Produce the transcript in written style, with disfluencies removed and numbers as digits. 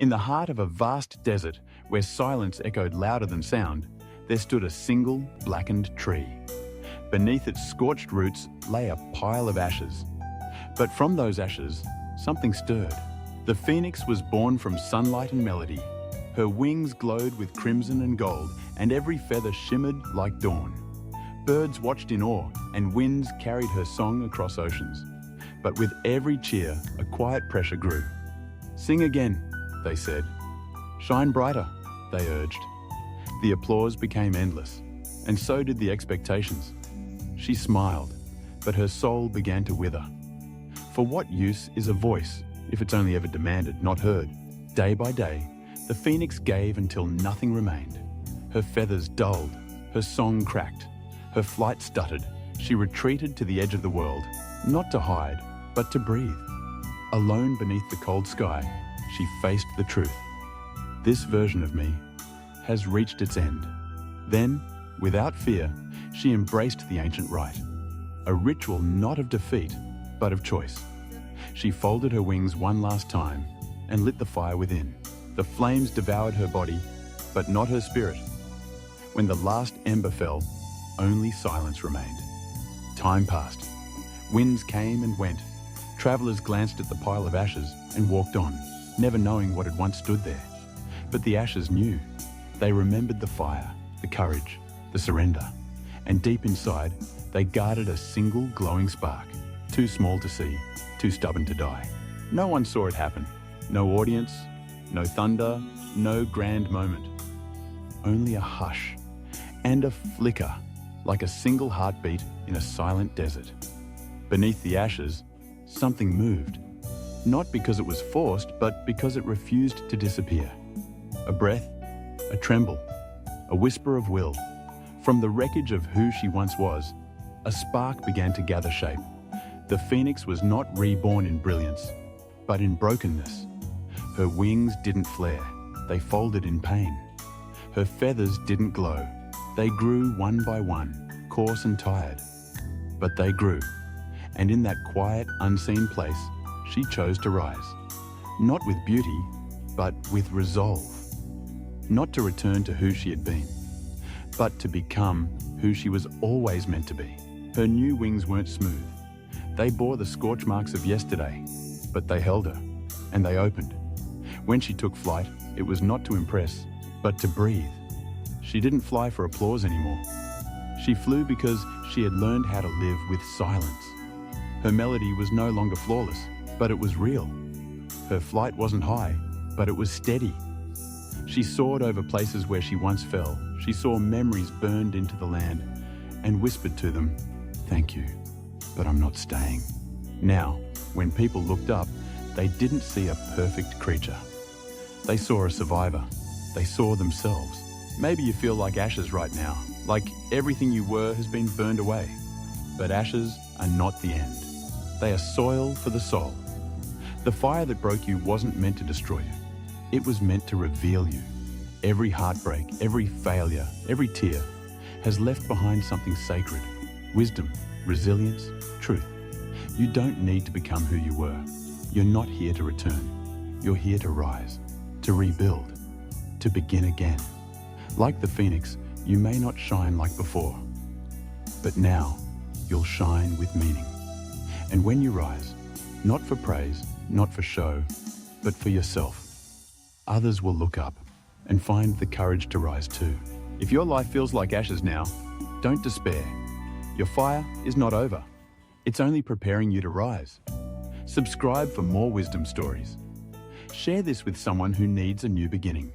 In the heart of a vast desert, where silence echoed louder than sound, there stood a single, blackened tree. Beneath its scorched roots lay a pile of ashes. But from those ashes, something stirred. The phoenix was born from sunlight and melody. Her wings glowed with crimson and gold, and every feather shimmered like dawn. Birds watched in awe, and winds carried her song across oceans. But with every cheer, a quiet pressure grew. "Sing again," they said. "Shine brighter," they urged. The applause became endless, and so did the expectations. She smiled, but her soul began to wither. For what use is a voice if it's only ever demanded, not heard? Day by day, the phoenix gave until nothing remained. Her feathers dulled, her song cracked, her flight stuttered. She retreated to the edge of the world, not to hide, but to breathe. Alone beneath the cold sky, she faced the truth. This version of me has reached its end. Then, without fear, she embraced the ancient rite, a ritual not of defeat, but of choice. She folded her wings one last time and lit the fire within. The flames devoured her body, but not her spirit. When the last ember fell, only silence remained. Time passed. Winds came and went. Travelers glanced at the pile of ashes and walked on, never knowing what had once stood there. But the ashes knew. They remembered the fire, the courage, the surrender. And deep inside, they guarded a single glowing spark, too small to see, too stubborn to die. No one saw it happen. No audience, no thunder, no grand moment. Only a hush and a flicker, like a single heartbeat in a silent desert. Beneath the ashes, something moved. Not because it was forced, but because it refused to disappear. A breath, a tremble, a whisper of will. From the wreckage of who she once was, a spark began to gather shape. The phoenix was not reborn in brilliance, but in brokenness. Her wings didn't flare, they folded in pain. Her feathers didn't glow, they grew one by one, coarse and tired. But they grew, and in that quiet, unseen place, she chose to rise. Not with beauty, but with resolve. Not to return to who she had been, but to become who she was always meant to be. Her new wings weren't smooth. They bore the scorch marks of yesterday, but they held her, and they opened. When she took flight, it was not to impress, but to breathe. She didn't fly for applause anymore. She flew because she had learned how to live with silence. Her melody was no longer flawless, but it was real. Her flight wasn't high, but it was steady. She soared over places where she once fell. She saw memories burned into the land and whispered to them, "Thank you, but I'm not staying." Now, when people looked up, they didn't see a perfect creature. They saw a survivor. They saw themselves. Maybe you feel like ashes right now, like everything you were has been burned away. But ashes are not the end. They are soil for the soul. The fire that broke you wasn't meant to destroy you. It was meant to reveal you. Every heartbreak, every failure, every tear has left behind something sacred. Wisdom, resilience, truth. You don't need to become who you were. You're not here to return. You're here to rise, to rebuild, to begin again. Like the phoenix, you may not shine like before, but now you'll shine with meaning. And when you rise, not for praise, not for show, but for yourself, others will look up and find the courage to rise too. If your life feels like ashes now, don't despair. Your fire is not over. It's only preparing you to rise. Subscribe for more wisdom stories. Share this with someone who needs a new beginning.